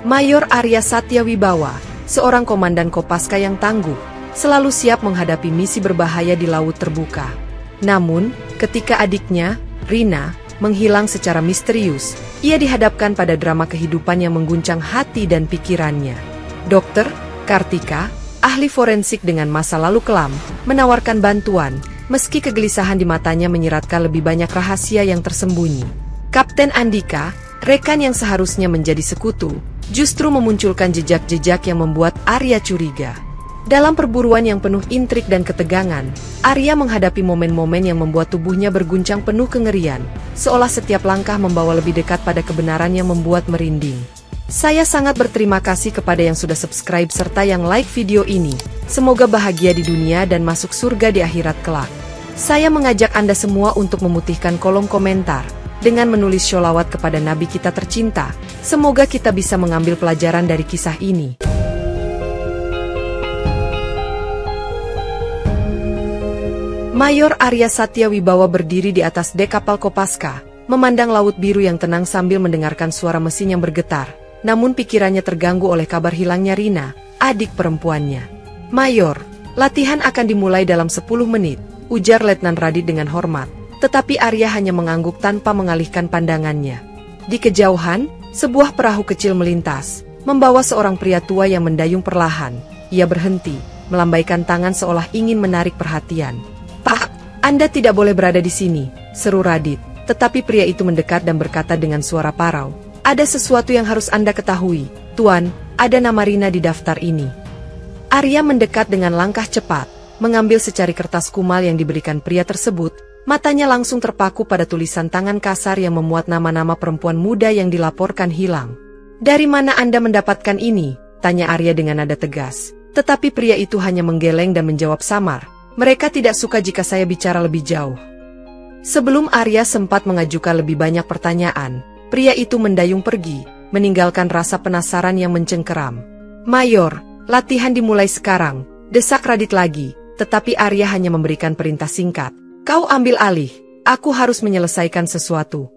Mayor Arya Satyawibawa, seorang komandan Kopaska yang tangguh, selalu siap menghadapi misi berbahaya di laut terbuka. Namun, ketika adiknya, Rina, menghilang secara misterius, ia dihadapkan pada drama kehidupan yang mengguncang hati dan pikirannya. Dr. Kartika, ahli forensik dengan masa lalu kelam, menawarkan bantuan, meski kegelisahan di matanya menyiratkan lebih banyak rahasia yang tersembunyi. Kapten Andika, rekan yang seharusnya menjadi sekutu, justru memunculkan jejak-jejak yang membuat Arya curiga. Dalam perburuan yang penuh intrik dan ketegangan, Arya menghadapi momen-momen yang membuat tubuhnya berguncang penuh kengerian, seolah setiap langkah membawa lebih dekat pada kebenaran yang membuat merinding. Saya sangat berterima kasih kepada yang sudah subscribe serta yang like video ini. Semoga bahagia di dunia dan masuk surga di akhirat kelak. Saya mengajak Anda semua untuk memutihkan kolom komentar dengan menulis sholawat kepada Nabi kita tercinta. Semoga kita bisa mengambil pelajaran dari kisah ini. Mayor Arya Satyawibawa berdiri di atas dek kapal Kopaska, memandang laut biru yang tenang sambil mendengarkan suara mesin yang bergetar. Namun pikirannya terganggu oleh kabar hilangnya Rina, adik perempuannya. "Mayor, latihan akan dimulai dalam 10 menit, ujar Letnan Radit dengan hormat. Tetapi Arya hanya mengangguk tanpa mengalihkan pandangannya. Di kejauhan, sebuah perahu kecil melintas, membawa seorang pria tua yang mendayung perlahan. Ia berhenti, melambaikan tangan seolah ingin menarik perhatian. "Pak, Anda tidak boleh berada di sini," seru Radit. Tetapi pria itu mendekat dan berkata dengan suara parau, "Ada sesuatu yang harus Anda ketahui, Tuan, ada nama Rina di daftar ini." Arya mendekat dengan langkah cepat, mengambil secari kertas kumal yang diberikan pria tersebut. Matanya langsung terpaku pada tulisan tangan kasar yang memuat nama-nama perempuan muda yang dilaporkan hilang. "Dari mana Anda mendapatkan ini?" tanya Arya dengan nada tegas. Tetapi pria itu hanya menggeleng dan menjawab samar, "Mereka tidak suka jika saya bicara lebih jauh." Sebelum Arya sempat mengajukan lebih banyak pertanyaan, pria itu mendayung pergi, meninggalkan rasa penasaran yang mencengkeram. "Mayor, latihan dimulai sekarang," desak Radit lagi, tetapi Arya hanya memberikan perintah singkat. "Kau ambil alih, aku harus menyelesaikan sesuatu."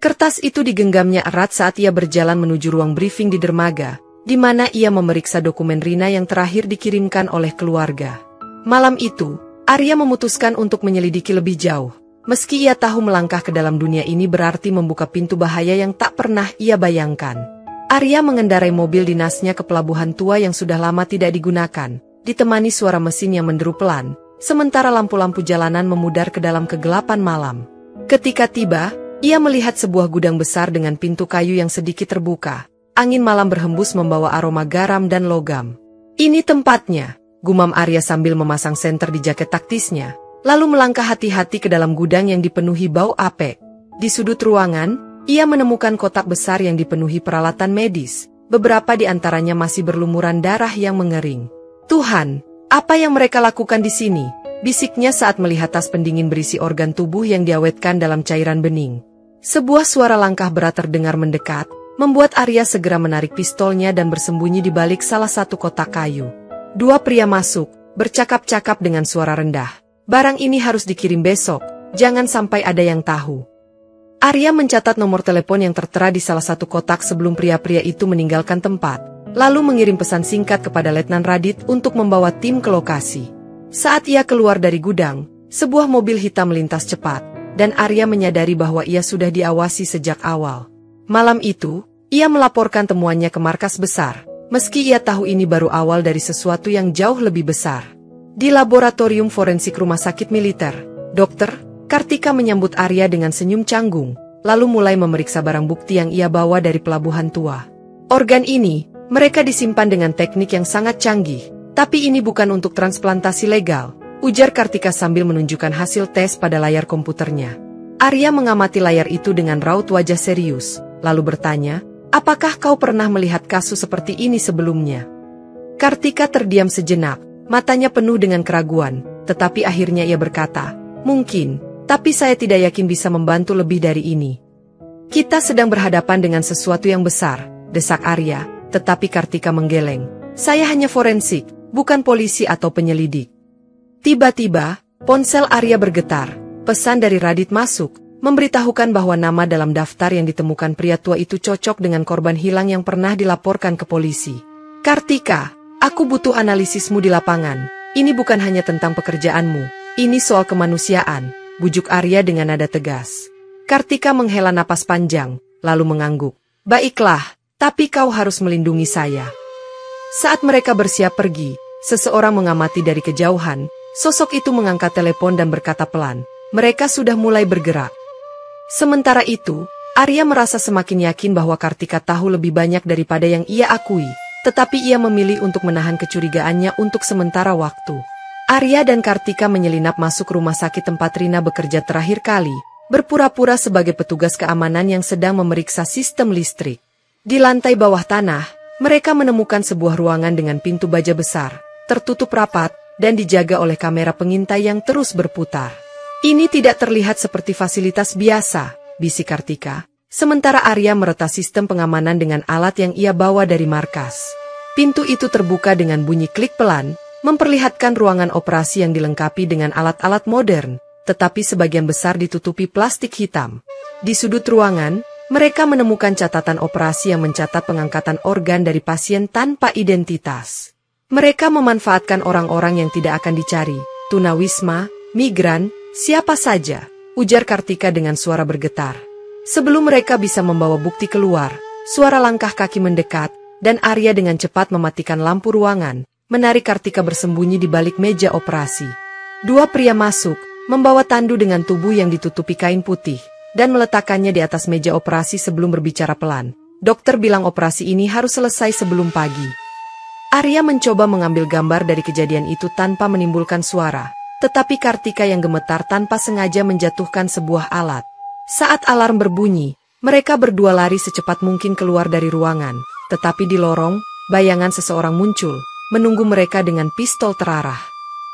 Kertas itu digenggamnya erat saat ia berjalan menuju ruang briefing di dermaga, di mana ia memeriksa dokumen Rina yang terakhir dikirimkan oleh keluarga. Malam itu, Arya memutuskan untuk menyelidiki lebih jauh. Meski ia tahu melangkah ke dalam dunia ini berarti membuka pintu bahaya yang tak pernah ia bayangkan. Arya mengendarai mobil dinasnya ke pelabuhan tua yang sudah lama tidak digunakan, ditemani suara mesin yang menderu pelan, sementara lampu-lampu jalanan memudar ke dalam kegelapan malam. Ketika tiba, ia melihat sebuah gudang besar dengan pintu kayu yang sedikit terbuka. Angin malam berhembus membawa aroma garam dan logam. "Ini tempatnya," gumam Arya sambil memasang senter di jaket taktisnya, lalu melangkah hati-hati ke dalam gudang yang dipenuhi bau apek. Di sudut ruangan, ia menemukan kotak besar yang dipenuhi peralatan medis. Beberapa di antaranya masih berlumuran darah yang mengering. "Tuhan, apa yang mereka lakukan di sini?" bisiknya saat melihat tas pendingin berisi organ tubuh yang diawetkan dalam cairan bening. Sebuah suara langkah berat terdengar mendekat, membuat Arya segera menarik pistolnya dan bersembunyi di balik salah satu kotak kayu. Dua pria masuk, bercakap-cakap dengan suara rendah. "Barang ini harus dikirim besok, jangan sampai ada yang tahu." Arya mencatat nomor telepon yang tertera di salah satu kotak sebelum pria-pria itu meninggalkan tempat, lalu mengirim pesan singkat kepada Letnan Radit untuk membawa tim ke lokasi. Saat ia keluar dari gudang, sebuah mobil hitam melintas cepat, dan Arya menyadari bahwa ia sudah diawasi sejak awal. Malam itu, ia melaporkan temuannya ke markas besar, meski ia tahu ini baru awal dari sesuatu yang jauh lebih besar. Di laboratorium forensik rumah sakit militer, Dr. Kartika menyambut Arya dengan senyum canggung, lalu mulai memeriksa barang bukti yang ia bawa dari pelabuhan tua. "Organ ini, mereka disimpan dengan teknik yang sangat canggih, tapi ini bukan untuk transplantasi legal," ujar Kartika sambil menunjukkan hasil tes pada layar komputernya. Arya mengamati layar itu dengan raut wajah serius, lalu bertanya, "Apakah kau pernah melihat kasus seperti ini sebelumnya?" Kartika terdiam sejenak, matanya penuh dengan keraguan, tetapi akhirnya ia berkata, "Mungkin, tapi saya tidak yakin bisa membantu lebih dari ini." "Kita sedang berhadapan dengan sesuatu yang besar," desak Arya, tetapi Kartika menggeleng. "Saya hanya forensik, bukan polisi atau penyelidik." Tiba-tiba, ponsel Arya bergetar. Pesan dari Radit masuk, memberitahukan bahwa nama dalam daftar yang ditemukan pria tua itu cocok dengan korban hilang yang pernah dilaporkan ke polisi. Kartika, aku butuh analisismu di lapangan. Ini bukan hanya tentang pekerjaanmu, ini soal kemanusiaan, bujuk Arya dengan nada tegas. Kartika menghela napas panjang, lalu mengangguk. Baiklah, tapi kau harus melindungi saya. Saat mereka bersiap pergi, seseorang mengamati dari kejauhan. Sosok itu mengangkat telepon dan berkata pelan, mereka sudah mulai bergerak. Sementara itu, Arya merasa semakin yakin bahwa Kartika tahu lebih banyak daripada yang ia akui, tetapi ia memilih untuk menahan kecurigaannya untuk sementara waktu. Arya dan Kartika menyelinap masuk rumah sakit tempat Rina bekerja terakhir kali, berpura-pura sebagai petugas keamanan yang sedang memeriksa sistem listrik. Di lantai bawah tanah, mereka menemukan sebuah ruangan dengan pintu baja besar, tertutup rapat, dan dijaga oleh kamera pengintai yang terus berputar. Ini tidak terlihat seperti fasilitas biasa, bisik Kartika, sementara Arya meretas sistem pengamanan dengan alat yang ia bawa dari markas. Pintu itu terbuka dengan bunyi klik pelan, memperlihatkan ruangan operasi yang dilengkapi dengan alat-alat modern, tetapi sebagian besar ditutupi plastik hitam. Di sudut ruangan, mereka menemukan catatan operasi yang mencatat pengangkatan organ dari pasien tanpa identitas. Mereka memanfaatkan orang-orang yang tidak akan dicari, tunawisma, migran, siapa saja, ujar Kartika dengan suara bergetar. Sebelum mereka bisa membawa bukti keluar, suara langkah kaki mendekat, dan Arya dengan cepat mematikan lampu ruangan, menarik Kartika bersembunyi di balik meja operasi. Dua pria masuk, membawa tandu dengan tubuh yang ditutupi kain putih, dan meletakkannya di atas meja operasi sebelum berbicara pelan. Dokter bilang operasi ini harus selesai sebelum pagi. Arya mencoba mengambil gambar dari kejadian itu tanpa menimbulkan suara, tetapi Kartika yang gemetar tanpa sengaja menjatuhkan sebuah alat. Saat alarm berbunyi, mereka berdua lari secepat mungkin keluar dari ruangan, tetapi di lorong, bayangan seseorang muncul, menunggu mereka dengan pistol terarah.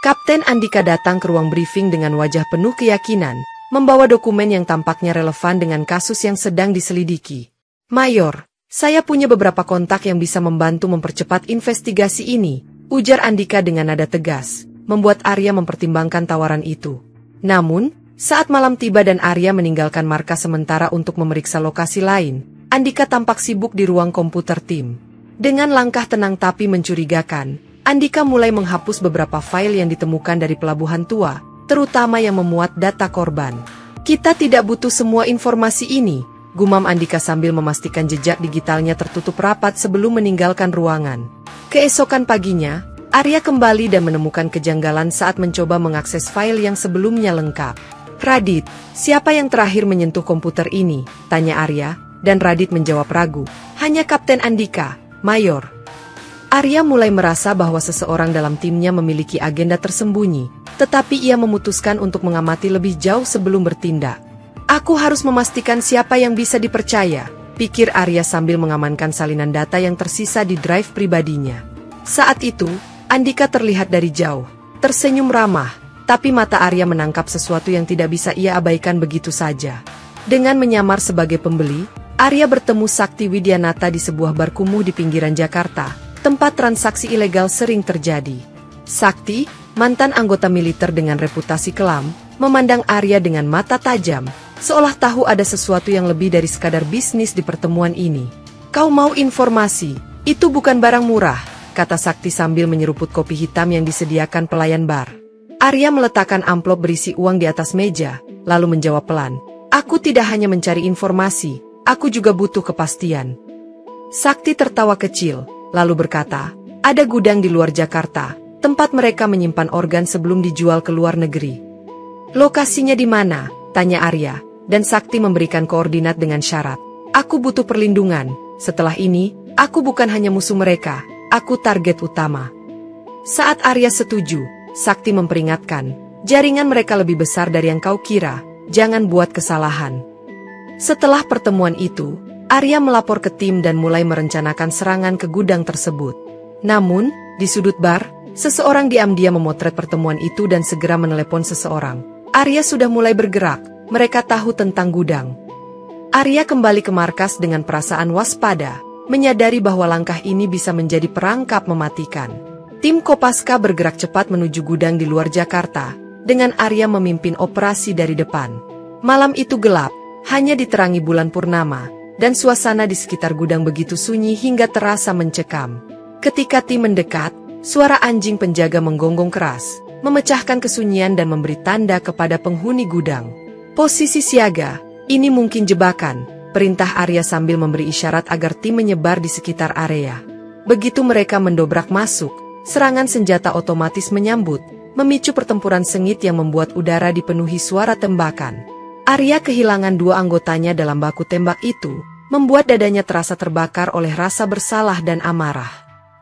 Kapten Andika datang ke ruang briefing dengan wajah penuh keyakinan, membawa dokumen yang tampaknya relevan dengan kasus yang sedang diselidiki. Mayor, saya punya beberapa kontak yang bisa membantu mempercepat investigasi ini, ujar Andika dengan nada tegas, membuat Arya mempertimbangkan tawaran itu. Namun, saat malam tiba dan Arya meninggalkan markas sementara untuk memeriksa lokasi lain, Andika tampak sibuk di ruang komputer tim. Dengan langkah tenang tapi mencurigakan, Andika mulai menghapus beberapa file yang ditemukan dari pelabuhan tua, terutama yang memuat data korban. Kita tidak butuh semua informasi ini, gumam Andika sambil memastikan jejak digitalnya tertutup rapat sebelum meninggalkan ruangan. Keesokan paginya, Arya kembali dan menemukan kejanggalan saat mencoba mengakses file yang sebelumnya lengkap. Radit, siapa yang terakhir menyentuh komputer ini? Tanya Arya, dan Radit menjawab ragu. Hanya Kapten Andika, Mayor. Arya mulai merasa bahwa seseorang dalam timnya memiliki agenda tersembunyi, tetapi ia memutuskan untuk mengamati lebih jauh sebelum bertindak. Aku harus memastikan siapa yang bisa dipercaya, pikir Arya sambil mengamankan salinan data yang tersisa di drive pribadinya. Saat itu, Andika terlihat dari jauh, tersenyum ramah, tapi mata Arya menangkap sesuatu yang tidak bisa ia abaikan begitu saja. Dengan menyamar sebagai pembeli, Arya bertemu Sakti Widianata di sebuah bar kumuh di pinggiran Jakarta, tempat transaksi ilegal sering terjadi. Sakti, mantan anggota militer dengan reputasi kelam, memandang Arya dengan mata tajam, seolah tahu ada sesuatu yang lebih dari sekadar bisnis di pertemuan ini. Kau mau informasi? Itu bukan barang murah, kata Sakti sambil menyeruput kopi hitam yang disediakan pelayan bar. Arya meletakkan amplop berisi uang di atas meja, lalu menjawab pelan. Aku tidak hanya mencari informasi, aku juga butuh kepastian. Sakti tertawa kecil, lalu berkata, ada gudang di luar Jakarta, tempat mereka menyimpan organ sebelum dijual ke luar negeri. Lokasinya di mana? Tanya Arya. Dan Sakti memberikan koordinat dengan syarat. Aku butuh perlindungan, setelah ini, aku bukan hanya musuh mereka, aku target utama. Saat Arya setuju, Sakti memperingatkan, jaringan mereka lebih besar dari yang kau kira, jangan buat kesalahan. Setelah pertemuan itu, Arya melapor ke tim dan mulai merencanakan serangan ke gudang tersebut. Namun, di sudut bar, seseorang diam-diam memotret pertemuan itu dan segera menelepon seseorang. Arya sudah mulai bergerak. Mereka tahu tentang gudang. Arya kembali ke markas dengan perasaan waspada, menyadari bahwa langkah ini bisa menjadi perangkap mematikan. Tim Kopaska bergerak cepat menuju gudang di luar Jakarta, dengan Arya memimpin operasi dari depan. Malam itu gelap, hanya diterangi bulan purnama, dan suasana di sekitar gudang begitu sunyi hingga terasa mencekam. Ketika Tim mendekat, suara anjing penjaga menggonggong keras, memecahkan kesunyian dan memberi tanda kepada penghuni gudang. Posisi siaga, ini mungkin jebakan, perintah Arya sambil memberi isyarat agar Tim menyebar di sekitar area. Begitu mereka mendobrak masuk, serangan senjata otomatis menyambut, memicu pertempuran sengit yang membuat udara dipenuhi suara tembakan. Arya kehilangan 2 anggotanya dalam baku tembak itu, membuat dadanya terasa terbakar oleh rasa bersalah dan amarah.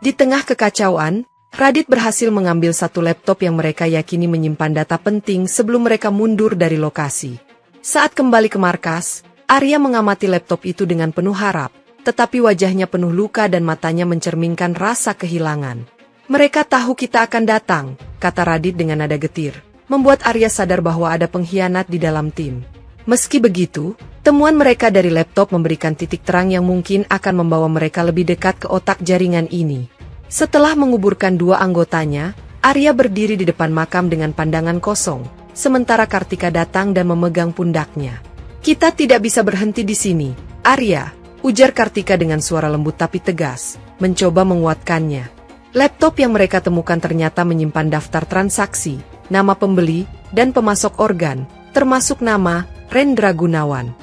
Di tengah kekacauan, Radit berhasil mengambil 1 laptop yang mereka yakini menyimpan data penting sebelum mereka mundur dari lokasi. Saat kembali ke markas, Arya mengamati laptop itu dengan penuh harap, tetapi wajahnya penuh luka dan matanya mencerminkan rasa kehilangan. Mereka tahu kita akan datang, kata Radit dengan nada getir, membuat Arya sadar bahwa ada pengkhianat di dalam tim. Meski begitu, temuan mereka dari laptop memberikan titik terang yang mungkin akan membawa mereka lebih dekat ke otak jaringan ini. Setelah menguburkan 2 anggotanya, Arya berdiri di depan makam dengan pandangan kosong, sementara Kartika datang dan memegang pundaknya. Kita tidak bisa berhenti di sini, Arya, ujar Kartika dengan suara lembut tapi tegas, mencoba menguatkannya. Laptop yang mereka temukan ternyata menyimpan daftar transaksi, nama pembeli, dan pemasok organ, termasuk nama Rendra Gunawan.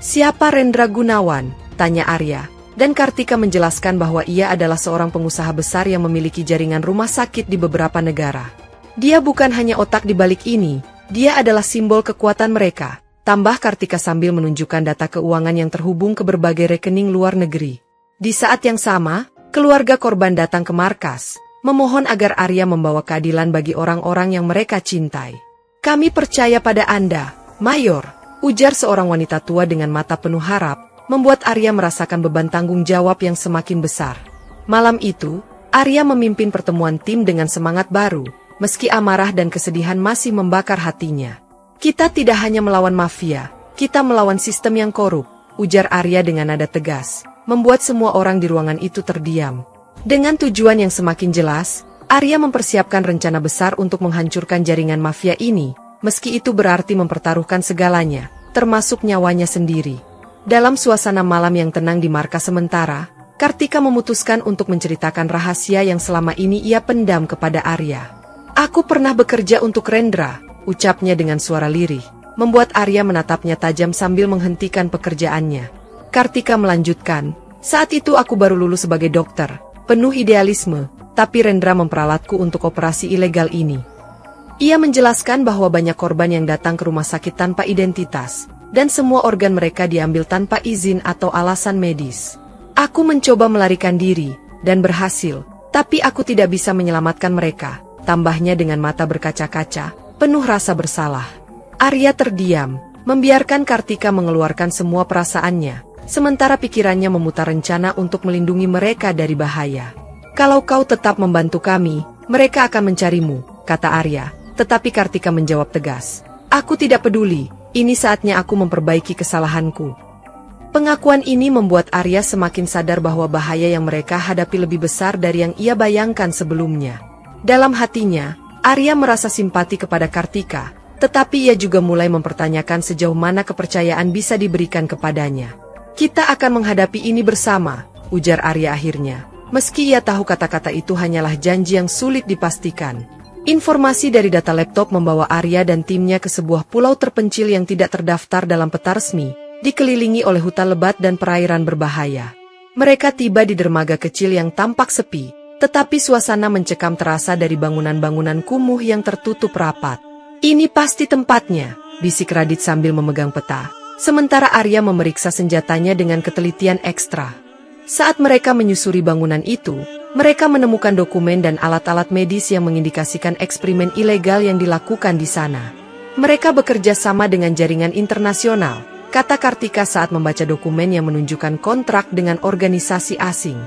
Siapa Rendra Gunawan? Tanya Arya, dan Kartika menjelaskan bahwa ia adalah seorang pengusaha besar yang memiliki jaringan rumah sakit di beberapa negara. Dia bukan hanya otak di balik ini, dia adalah simbol kekuatan mereka, tambah Kartika sambil menunjukkan data keuangan yang terhubung ke berbagai rekening luar negeri. Di saat yang sama, keluarga korban datang ke markas, memohon agar Arya membawa keadilan bagi orang-orang yang mereka cintai. Kami percaya pada Anda, Mayor, ujar seorang wanita tua dengan mata penuh harap, membuat Arya merasakan beban tanggung jawab yang semakin besar. Malam itu, Arya memimpin pertemuan tim dengan semangat baru, meski amarah dan kesedihan masih membakar hatinya. Kita tidak hanya melawan mafia, kita melawan sistem yang korup, ujar Arya dengan nada tegas, membuat semua orang di ruangan itu terdiam. Dengan tujuan yang semakin jelas, Arya mempersiapkan rencana besar untuk menghancurkan jaringan mafia ini, meski itu berarti mempertaruhkan segalanya, termasuk nyawanya sendiri. Dalam suasana malam yang tenang di markas sementara, Kartika memutuskan untuk menceritakan rahasia yang selama ini ia pendam kepada Arya. Aku pernah bekerja untuk Rendra, ucapnya dengan suara lirih, membuat Arya menatapnya tajam sambil menghentikan pekerjaannya. Kartika melanjutkan, saat itu aku baru lulus sebagai dokter, penuh idealisme, tapi Rendra memperalatku untuk operasi ilegal ini. Ia menjelaskan bahwa banyak korban yang datang ke rumah sakit tanpa identitas, dan semua organ mereka diambil tanpa izin atau alasan medis. Aku mencoba melarikan diri, dan berhasil, tapi aku tidak bisa menyelamatkan mereka, tambahnya dengan mata berkaca-kaca, penuh rasa bersalah. Arya terdiam, membiarkan Kartika mengeluarkan semua perasaannya, sementara pikirannya memutar rencana untuk melindungi mereka dari bahaya. Kalau kau tetap membantu kami, mereka akan mencarimu, kata Arya. Tetapi Kartika menjawab tegas, aku tidak peduli, ini saatnya aku memperbaiki kesalahanku. Pengakuan ini membuat Arya semakin sadar bahwa bahaya yang mereka hadapi lebih besar dari yang ia bayangkan sebelumnya. Dalam hatinya, Arya merasa simpati kepada Kartika, tetapi ia juga mulai mempertanyakan sejauh mana kepercayaan bisa diberikan kepadanya. Kita akan menghadapi ini bersama, ujar Arya akhirnya, meski ia tahu kata-kata itu hanyalah janji yang sulit dipastikan. Informasi dari data laptop membawa Arya dan timnya ke sebuah pulau terpencil yang tidak terdaftar dalam peta resmi, dikelilingi oleh hutan lebat dan perairan berbahaya. Mereka tiba di dermaga kecil yang tampak sepi, tetapi suasana mencekam terasa dari bangunan-bangunan kumuh yang tertutup rapat. Ini pasti tempatnya, bisik Radit sambil memegang peta, sementara Arya memeriksa senjatanya dengan ketelitian ekstra. Saat mereka menyusuri bangunan itu, mereka menemukan dokumen dan alat-alat medis yang mengindikasikan eksperimen ilegal yang dilakukan di sana. Mereka bekerja sama dengan jaringan internasional, kata Kartika saat membaca dokumen yang menunjukkan kontrak dengan organisasi asing.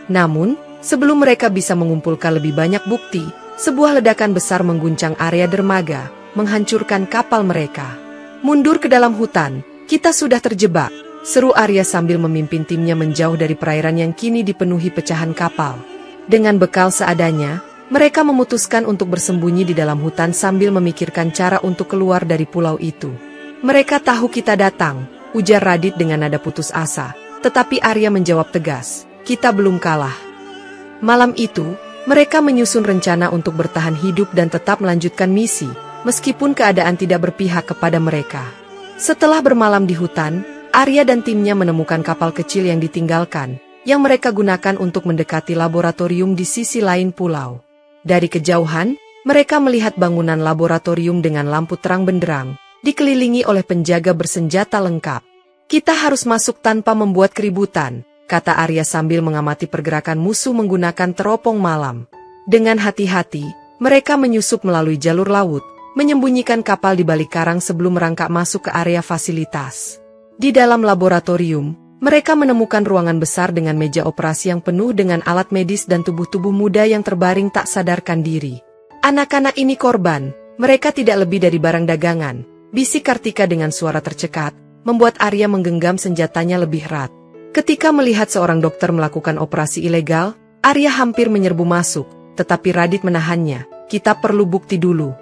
Namun, sebelum mereka bisa mengumpulkan lebih banyak bukti, sebuah ledakan besar mengguncang area dermaga, menghancurkan kapal mereka. Mundur ke dalam hutan, kita sudah terjebak, seru Arya sambil memimpin timnya menjauh dari perairan yang kini dipenuhi pecahan kapal. Dengan bekal seadanya, mereka memutuskan untuk bersembunyi di dalam hutan sambil memikirkan cara untuk keluar dari pulau itu. Mereka tahu kita datang, ujar Radit dengan nada putus asa. Tetapi Arya menjawab tegas, kita belum kalah. Malam itu, mereka menyusun rencana untuk bertahan hidup dan tetap melanjutkan misi, meskipun keadaan tidak berpihak kepada mereka. Setelah bermalam di hutan, Arya dan timnya menemukan kapal kecil yang ditinggalkan, yang mereka gunakan untuk mendekati laboratorium di sisi lain pulau. Dari kejauhan, mereka melihat bangunan laboratorium dengan lampu terang benderang, dikelilingi oleh penjaga bersenjata lengkap. Kita harus masuk tanpa membuat keributan, kata Arya sambil mengamati pergerakan musuh menggunakan teropong malam. Dengan hati-hati, mereka menyusup melalui jalur laut, menyembunyikan kapal di balik karang sebelum merangkak masuk ke area fasilitas. Di dalam laboratorium, mereka menemukan ruangan besar dengan meja operasi yang penuh dengan alat medis dan tubuh-tubuh muda yang terbaring tak sadarkan diri. Anak-anak ini korban, mereka tidak lebih dari barang dagangan, bisik Kartika dengan suara tercekat, membuat Arya menggenggam senjatanya lebih erat. Ketika melihat seorang dokter melakukan operasi ilegal, Arya hampir menyerbu masuk, tetapi Radit menahannya. Kita perlu bukti dulu.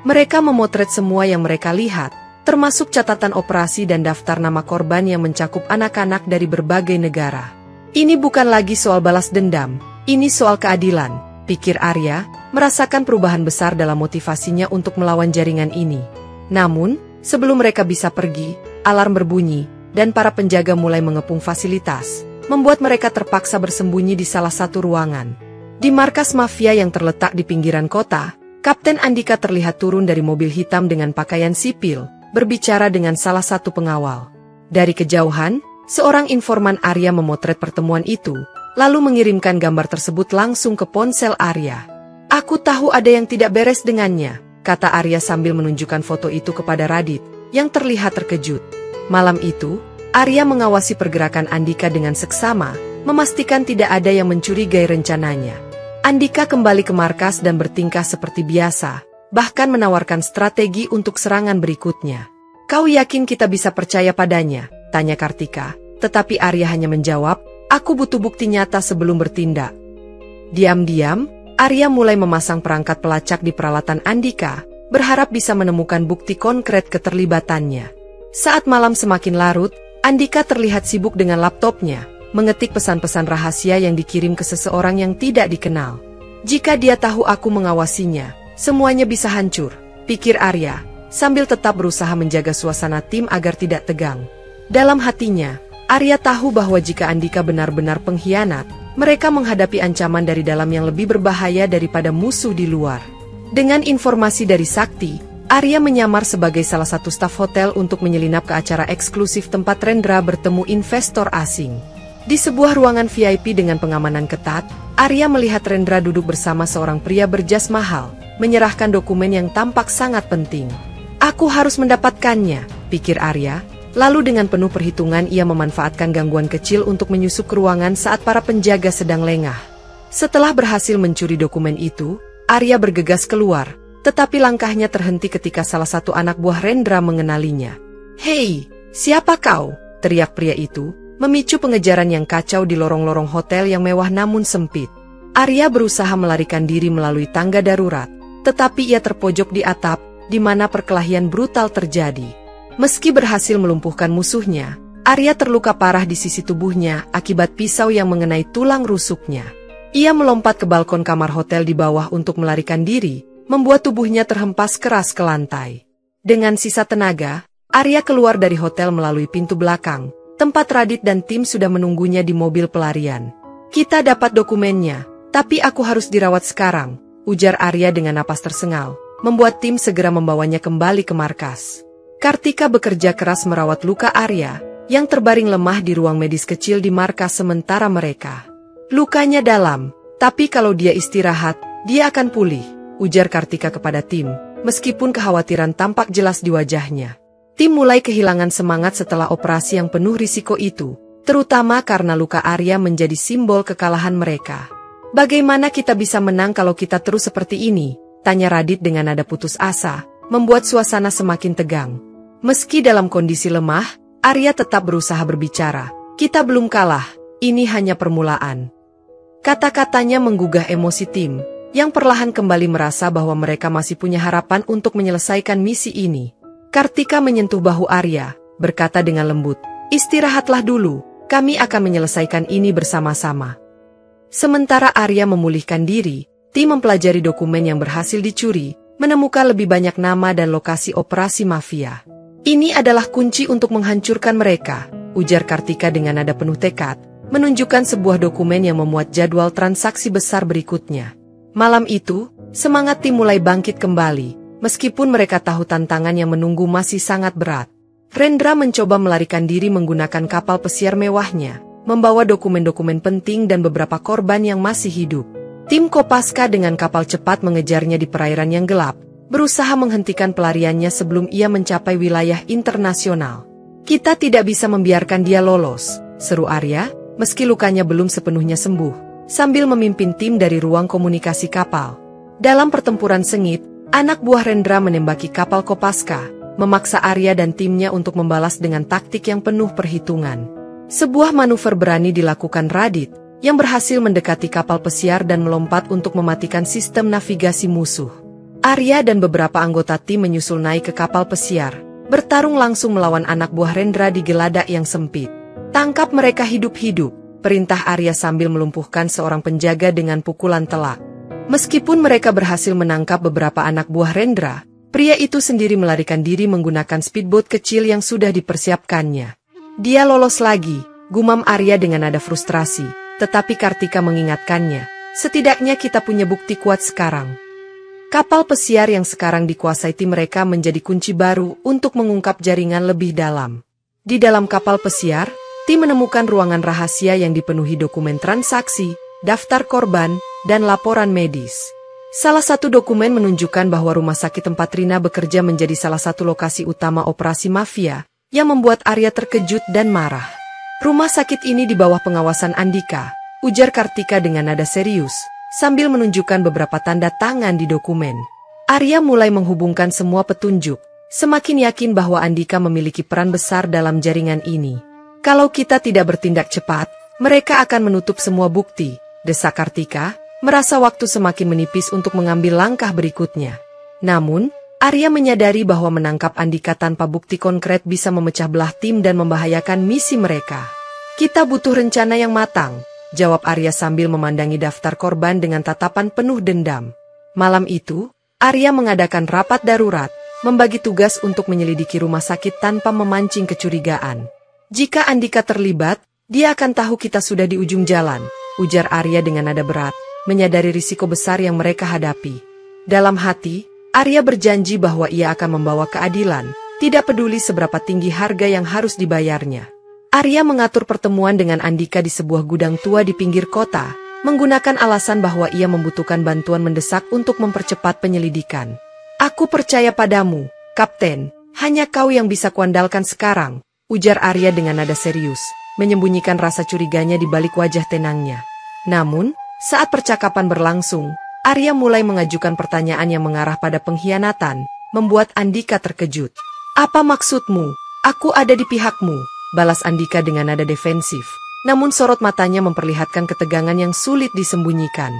Mereka memotret semua yang mereka lihat, termasuk catatan operasi dan daftar nama korban yang mencakup anak-anak dari berbagai negara. Ini bukan lagi soal balas dendam, ini soal keadilan, pikir Arya, merasakan perubahan besar dalam motivasinya untuk melawan jaringan ini. Namun, sebelum mereka bisa pergi, alarm berbunyi, dan para penjaga mulai mengepung fasilitas, membuat mereka terpaksa bersembunyi di salah satu ruangan. Di markas mafia yang terletak di pinggiran kota, Kapten Andika terlihat turun dari mobil hitam dengan pakaian sipil, berbicara dengan salah satu pengawal. Dari kejauhan, seorang informan Arya memotret pertemuan itu, lalu mengirimkan gambar tersebut langsung ke ponsel Arya. Aku tahu ada yang tidak beres dengannya, kata Arya sambil menunjukkan foto itu kepada Radit, yang terlihat terkejut. Malam itu, Arya mengawasi pergerakan Andika dengan seksama, memastikan tidak ada yang mencurigai rencananya. Andika kembali ke markas dan bertingkah seperti biasa, bahkan menawarkan strategi untuk serangan berikutnya. Kau yakin kita bisa percaya padanya? Tanya Kartika, tetapi Arya hanya menjawab, aku butuh bukti nyata sebelum bertindak. Diam-diam, Arya mulai memasang perangkat pelacak di peralatan Andika, berharap bisa menemukan bukti konkret keterlibatannya. Saat malam semakin larut, Andika terlihat sibuk dengan laptopnya, mengetik pesan-pesan rahasia yang dikirim ke seseorang yang tidak dikenal. Jika dia tahu aku mengawasinya, semuanya bisa hancur, pikir Arya, sambil tetap berusaha menjaga suasana tim agar tidak tegang. Dalam hatinya, Arya tahu bahwa jika Andika benar-benar pengkhianat, mereka menghadapi ancaman dari dalam yang lebih berbahaya daripada musuh di luar. Dengan informasi dari Sakti, Arya menyamar sebagai salah satu staf hotel untuk menyelinap ke acara eksklusif tempat Rendra bertemu investor asing. Di sebuah ruangan VIP dengan pengamanan ketat, Arya melihat Rendra duduk bersama seorang pria berjas mahal, menyerahkan dokumen yang tampak sangat penting. Aku harus mendapatkannya, pikir Arya. Lalu dengan penuh perhitungan ia memanfaatkan gangguan kecil untuk menyusup ke ruangan saat para penjaga sedang lengah. Setelah berhasil mencuri dokumen itu, Arya bergegas keluar, tetapi langkahnya terhenti ketika salah satu anak buah Rendra mengenalinya. Hei, siapa kau? Teriak pria itu, memicu pengejaran yang kacau di lorong-lorong hotel yang mewah namun sempit. Arya berusaha melarikan diri melalui tangga darurat, tetapi ia terpojok di atap, di mana perkelahian brutal terjadi. Meski berhasil melumpuhkan musuhnya, Arya terluka parah di sisi tubuhnya akibat pisau yang mengenai tulang rusuknya. Ia melompat ke balkon kamar hotel di bawah untuk melarikan diri, membuat tubuhnya terhempas keras ke lantai. Dengan sisa tenaga, Arya keluar dari hotel melalui pintu belakang, tempat Radit dan tim sudah menunggunya di mobil pelarian. Kita dapat dokumennya, tapi aku harus dirawat sekarang, ujar Arya dengan napas tersengal, membuat tim segera membawanya kembali ke markas. Kartika bekerja keras merawat luka Arya, yang terbaring lemah di ruang medis kecil di markas sementara mereka. Lukanya dalam, tapi kalau dia istirahat, dia akan pulih, ujar Kartika kepada tim, meskipun kekhawatiran tampak jelas di wajahnya. Tim mulai kehilangan semangat setelah operasi yang penuh risiko itu, terutama karena luka Arya menjadi simbol kekalahan mereka. Bagaimana kita bisa menang kalau kita terus seperti ini? Tanya Radit dengan nada putus asa, membuat suasana semakin tegang. Meski dalam kondisi lemah, Arya tetap berusaha berbicara. Kita belum kalah, ini hanya permulaan. Kata-katanya menggugah emosi tim, yang perlahan kembali merasa bahwa mereka masih punya harapan untuk menyelesaikan misi ini. Kartika menyentuh bahu Arya, berkata dengan lembut, "Istirahatlah dulu, kami akan menyelesaikan ini bersama-sama." Sementara Arya memulihkan diri, tim mempelajari dokumen yang berhasil dicuri, menemukan lebih banyak nama dan lokasi operasi mafia. "Ini adalah kunci untuk menghancurkan mereka," ujar Kartika dengan nada penuh tekad, menunjukkan sebuah dokumen yang memuat jadwal transaksi besar berikutnya. Malam itu, semangat tim mulai bangkit kembali. Meskipun mereka tahu tantangan yang menunggu masih sangat berat. Rendra mencoba melarikan diri menggunakan kapal pesiar mewahnya, membawa dokumen-dokumen penting dan beberapa korban yang masih hidup. Tim Kopaska dengan kapal cepat mengejarnya di perairan yang gelap, berusaha menghentikan pelariannya sebelum ia mencapai wilayah internasional. "Kita tidak bisa membiarkan dia lolos," seru Arya, meski lukanya belum sepenuhnya sembuh, sambil memimpin tim dari ruang komunikasi kapal. Dalam pertempuran sengit, anak buah Rendra menembaki kapal Kopaska, memaksa Arya dan timnya untuk membalas dengan taktik yang penuh perhitungan. Sebuah manuver berani dilakukan Radit, yang berhasil mendekati kapal pesiar dan melompat untuk mematikan sistem navigasi musuh. Arya dan beberapa anggota tim menyusul naik ke kapal pesiar, bertarung langsung melawan anak buah Rendra di geladak yang sempit. "Tangkap mereka hidup-hidup," perintah Arya sambil melumpuhkan seorang penjaga dengan pukulan telak. Meskipun mereka berhasil menangkap beberapa anak buah Rendra, pria itu sendiri melarikan diri menggunakan speedboat kecil yang sudah dipersiapkannya. "Dia lolos lagi," gumam Arya dengan nada frustrasi, tetapi Kartika mengingatkannya, "Setidaknya kita punya bukti kuat sekarang." Kapal pesiar yang sekarang dikuasai tim mereka menjadi kunci baru untuk mengungkap jaringan lebih dalam. Di dalam kapal pesiar, tim menemukan ruangan rahasia yang dipenuhi dokumen transaksi, daftar korban, dan laporan medis. Salah satu dokumen menunjukkan bahwa rumah sakit tempat Rina bekerja menjadi salah satu lokasi utama operasi mafia, yang membuat Arya terkejut dan marah. "Rumah sakit ini di bawah pengawasan Andika," ujar Kartika dengan nada serius, sambil menunjukkan beberapa tanda tangan di dokumen. Arya mulai menghubungkan semua petunjuk, semakin yakin bahwa Andika memiliki peran besar dalam jaringan ini. "Kalau kita tidak bertindak cepat, mereka akan menutup semua bukti," desak Kartika, merasa waktu semakin menipis untuk mengambil langkah berikutnya. Namun, Arya menyadari bahwa menangkap Andika tanpa bukti konkret bisa memecah belah tim dan membahayakan misi mereka. "Kita butuh rencana yang matang," jawab Arya sambil memandangi daftar korban dengan tatapan penuh dendam. Malam itu, Arya mengadakan rapat darurat, membagi tugas untuk menyelidiki rumah sakit tanpa memancing kecurigaan. "Jika Andika terlibat, dia akan tahu kita sudah di ujung jalan," ujar Arya dengan nada berat, menyadari risiko besar yang mereka hadapi. Dalam hati, Arya berjanji bahwa ia akan membawa keadilan, tidak peduli seberapa tinggi harga yang harus dibayarnya. Arya mengatur pertemuan dengan Andika di sebuah gudang tua di pinggir kota, menggunakan alasan bahwa ia membutuhkan bantuan mendesak untuk mempercepat penyelidikan. "Aku percaya padamu, Kapten, hanya kau yang bisa kuandalkan sekarang," ujar Arya dengan nada serius, menyembunyikan rasa curiganya di balik wajah tenangnya. Namun, saat percakapan berlangsung, Arya mulai mengajukan pertanyaan yang mengarah pada pengkhianatan, membuat Andika terkejut. "Apa maksudmu? Aku ada di pihakmu," balas Andika dengan nada defensif. Namun sorot matanya memperlihatkan ketegangan yang sulit disembunyikan.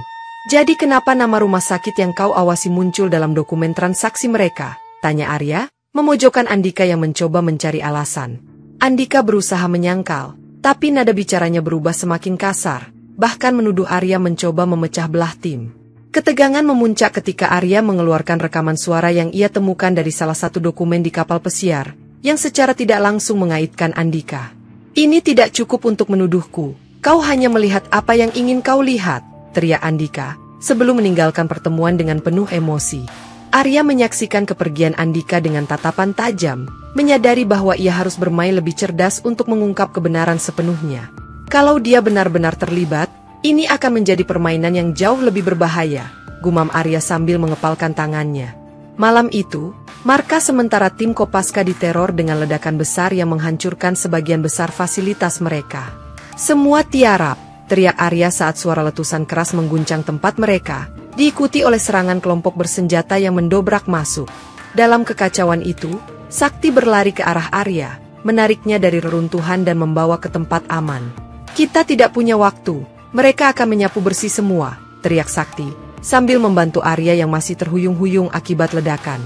"Jadi kenapa nama rumah sakit yang kau awasi muncul dalam dokumen transaksi mereka?" tanya Arya, memojokkan Andika yang mencoba mencari alasan. Andika berusaha menyangkal, tapi nada bicaranya berubah semakin kasar, bahkan menuduh Arya mencoba memecah belah tim. Ketegangan memuncak ketika Arya mengeluarkan rekaman suara yang ia temukan dari salah satu dokumen di kapal pesiar, yang secara tidak langsung mengaitkan Andika. "Ini tidak cukup untuk menuduhku, kau hanya melihat apa yang ingin kau lihat," teriak Andika, sebelum meninggalkan pertemuan dengan penuh emosi. Arya menyaksikan kepergian Andika dengan tatapan tajam, menyadari bahwa ia harus bermain lebih cerdas untuk mengungkap kebenaran sepenuhnya. Kalau dia benar-benar terlibat, ini akan menjadi permainan yang jauh lebih berbahaya, gumam Arya sambil mengepalkan tangannya. Malam itu, markas sementara tim Kopaska diteror dengan ledakan besar yang menghancurkan sebagian besar fasilitas mereka. "Semua tiarap," teriak Arya saat suara letusan keras mengguncang tempat mereka, diikuti oleh serangan kelompok bersenjata yang mendobrak masuk. Dalam kekacauan itu, Sakti berlari ke arah Arya, menariknya dari reruntuhan dan membawa ke tempat aman. "Kita tidak punya waktu, mereka akan menyapu bersih semua," teriak Sakti, sambil membantu Arya yang masih terhuyung-huyung akibat ledakan.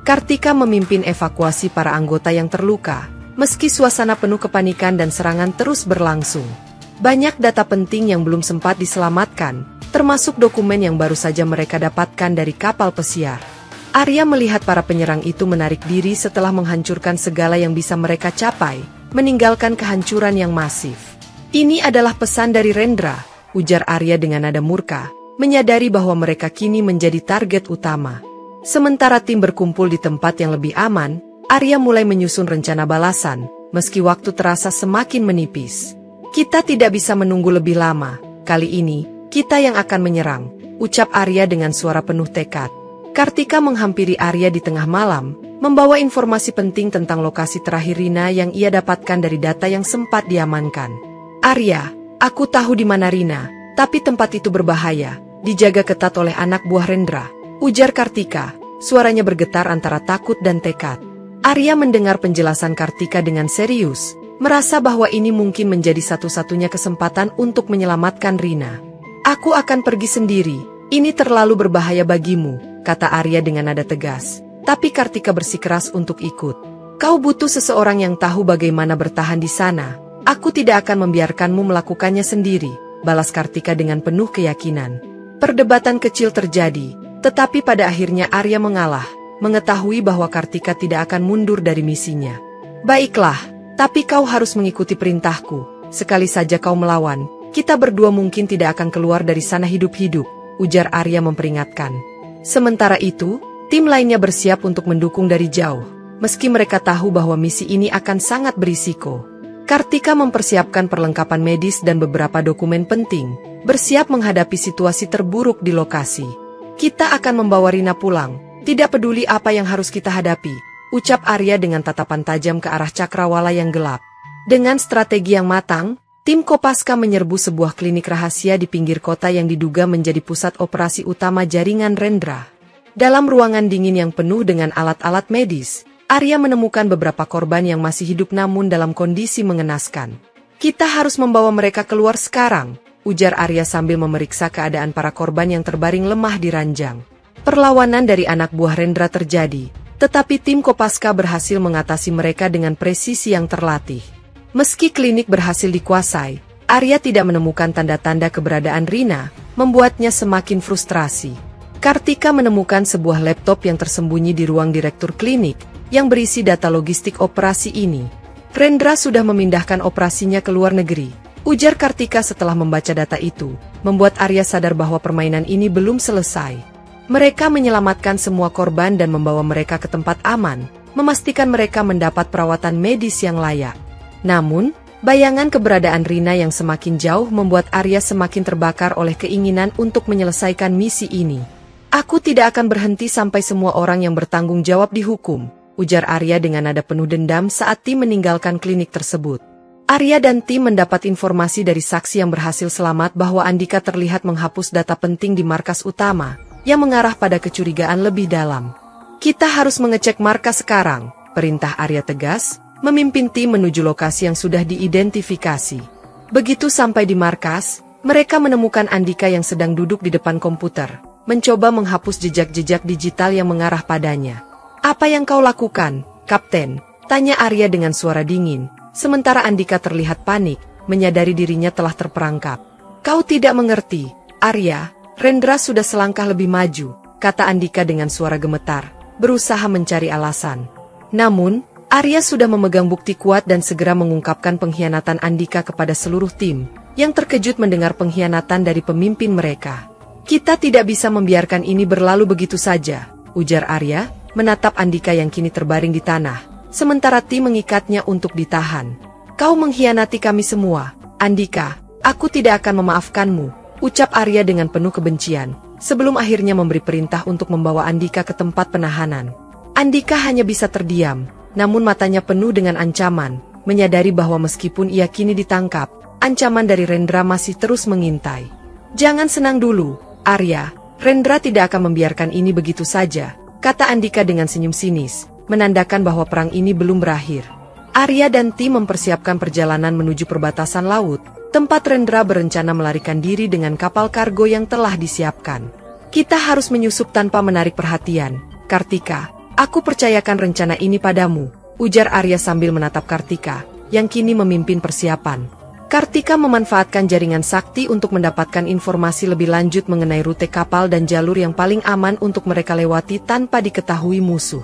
Kartika memimpin evakuasi para anggota yang terluka, meski suasana penuh kepanikan dan serangan terus berlangsung. Banyak data penting yang belum sempat diselamatkan, termasuk dokumen yang baru saja mereka dapatkan dari kapal pesiar. Arya melihat para penyerang itu menarik diri setelah menghancurkan segala yang bisa mereka capai, meninggalkan kehancuran yang masif. Ini adalah pesan dari Rendra, ujar Arya dengan nada murka, menyadari bahwa mereka kini menjadi target utama. Sementara tim berkumpul di tempat yang lebih aman, Arya mulai menyusun rencana balasan, meski waktu terasa semakin menipis. Kita tidak bisa menunggu lebih lama, kali ini, kita yang akan menyerang, ucap Arya dengan suara penuh tekad. Kartika menghampiri Arya di tengah malam, membawa informasi penting tentang lokasi terakhir Rina yang ia dapatkan dari data yang sempat diamankan. Arya, aku tahu di mana Rina, tapi tempat itu berbahaya, dijaga ketat oleh anak buah Rendra, ujar Kartika, suaranya bergetar antara takut dan tekad. Arya mendengar penjelasan Kartika dengan serius, merasa bahwa ini mungkin menjadi satu-satunya kesempatan untuk menyelamatkan Rina. Aku akan pergi sendiri, ini terlalu berbahaya bagimu, kata Arya dengan nada tegas. Tapi Kartika bersikeras untuk ikut. Kau butuh seseorang yang tahu bagaimana bertahan di sana. Aku tidak akan membiarkanmu melakukannya sendiri, balas Kartika dengan penuh keyakinan. Perdebatan kecil terjadi, tetapi pada akhirnya Arya mengalah, mengetahui bahwa Kartika tidak akan mundur dari misinya. Baiklah, tapi kau harus mengikuti perintahku. Sekali saja kau melawan, kita berdua mungkin tidak akan keluar dari sana hidup-hidup, ujar Arya memperingatkan. Sementara itu, tim lainnya bersiap untuk mendukung dari jauh, meski mereka tahu bahwa misi ini akan sangat berisiko. Kartika mempersiapkan perlengkapan medis dan beberapa dokumen penting, bersiap menghadapi situasi terburuk di lokasi. Kita akan membawa Rina pulang, tidak peduli apa yang harus kita hadapi, ucap Arya dengan tatapan tajam ke arah cakrawala yang gelap. Dengan strategi yang matang, tim Kopaska menyerbu sebuah klinik rahasia di pinggir kota yang diduga menjadi pusat operasi utama jaringan Rendra. Dalam ruangan dingin yang penuh dengan alat-alat medis, Arya menemukan beberapa korban yang masih hidup namun dalam kondisi mengenaskan. Kita harus membawa mereka keluar sekarang, ujar Arya sambil memeriksa keadaan para korban yang terbaring lemah di ranjang. Perlawanan dari anak buah Rendra terjadi, tetapi tim Kopaska berhasil mengatasi mereka dengan presisi yang terlatih. Meski klinik berhasil dikuasai, Arya tidak menemukan tanda-tanda keberadaan Rina, membuatnya semakin frustrasi. Kartika menemukan sebuah laptop yang tersembunyi di ruang direktur klinik, yang berisi data logistik operasi ini. Rendra sudah memindahkan operasinya ke luar negeri, ujar Kartika setelah membaca data itu, membuat Arya sadar bahwa permainan ini belum selesai. Mereka menyelamatkan semua korban dan membawa mereka ke tempat aman, memastikan mereka mendapat perawatan medis yang layak. Namun, bayangan keberadaan Rina yang semakin jauh membuat Arya semakin terbakar oleh keinginan untuk menyelesaikan misi ini. Aku tidak akan berhenti sampai semua orang yang bertanggung jawab dihukum, ujar Arya dengan nada penuh dendam saat tim meninggalkan klinik tersebut. Arya dan tim mendapat informasi dari saksi yang berhasil selamat bahwa Andika terlihat menghapus data penting di markas utama, yang mengarah pada kecurigaan lebih dalam. Kita harus mengecek markas sekarang, perintah Arya tegas, memimpin tim menuju lokasi yang sudah diidentifikasi. Begitu sampai di markas, mereka menemukan Andika yang sedang duduk di depan komputer, mencoba menghapus jejak-jejak digital yang mengarah padanya. Apa yang kau lakukan, Kapten? Tanya Arya dengan suara dingin, sementara Andika terlihat panik, menyadari dirinya telah terperangkap. Kau tidak mengerti, Arya, Rendra sudah selangkah lebih maju, kata Andika dengan suara gemetar, berusaha mencari alasan. Namun, Arya sudah memegang bukti kuat dan segera mengungkapkan pengkhianatan Andika kepada seluruh tim, yang terkejut mendengar pengkhianatan dari pemimpin mereka. Kita tidak bisa membiarkan ini berlalu begitu saja, ujar Arya, menatap Andika yang kini terbaring di tanah, sementara tim mengikatnya untuk ditahan. Kau mengkhianati kami semua, Andika, aku tidak akan memaafkanmu, ucap Arya dengan penuh kebencian, sebelum akhirnya memberi perintah untuk membawa Andika ke tempat penahanan. Andika hanya bisa terdiam, namun matanya penuh dengan ancaman, menyadari bahwa meskipun ia kini ditangkap, ancaman dari Rendra masih terus mengintai. Jangan senang dulu, Arya, Rendra tidak akan membiarkan ini begitu saja, kata Andika dengan senyum sinis, menandakan bahwa perang ini belum berakhir. Arya dan tim mempersiapkan perjalanan menuju perbatasan laut, tempat Rendra berencana melarikan diri dengan kapal kargo yang telah disiapkan. Kita harus menyusup tanpa menarik perhatian, Kartika, Aku percayakan rencana ini padamu, ujar Arya sambil menatap Kartika, yang kini memimpin persiapan. Kartika memanfaatkan jaringan sakti untuk mendapatkan informasi lebih lanjut mengenai rute kapal dan jalur yang paling aman untuk mereka lewati tanpa diketahui musuh.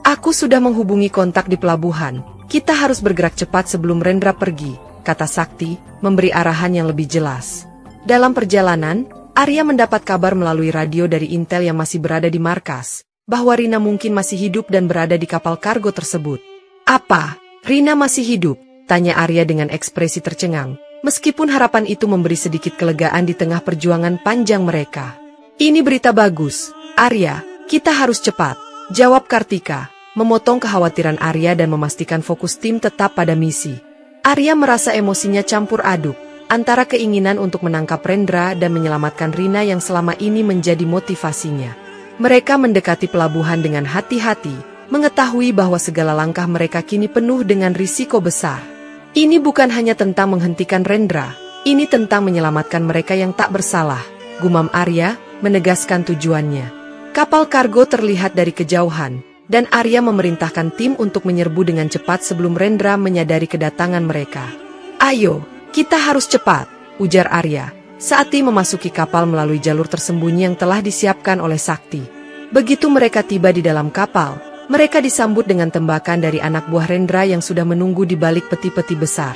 Aku sudah menghubungi kontak di pelabuhan, kita harus bergerak cepat sebelum Rendra pergi, kata Sakti, memberi arahan yang lebih jelas. Dalam perjalanan, Arya mendapat kabar melalui radio dari Intel yang masih berada di markas, bahwa Rina mungkin masih hidup dan berada di kapal kargo tersebut. Apa? Rina masih hidup? Tanya Arya dengan ekspresi tercengang, meskipun harapan itu memberi sedikit kelegaan di tengah perjuangan panjang mereka. Ini berita bagus, Arya, kita harus cepat, jawab Kartika, memotong kekhawatiran Arya dan memastikan fokus tim tetap pada misi. Arya merasa emosinya campur aduk, antara keinginan untuk menangkap Rendra dan menyelamatkan Rina yang selama ini menjadi motivasinya. Mereka mendekati pelabuhan dengan hati-hati, mengetahui bahwa segala langkah mereka kini penuh dengan risiko besar. Ini bukan hanya tentang menghentikan Rendra, ini tentang menyelamatkan mereka yang tak bersalah, gumam Arya, menegaskan tujuannya. Kapal kargo terlihat dari kejauhan, dan Arya memerintahkan tim untuk menyerbu dengan cepat sebelum Rendra menyadari kedatangan mereka. Ayo, kita harus cepat, ujar Arya, saat tim memasuki kapal melalui jalur tersembunyi yang telah disiapkan oleh Sakti. Begitu mereka tiba di dalam kapal, mereka disambut dengan tembakan dari anak buah Rendra yang sudah menunggu di balik peti-peti besar.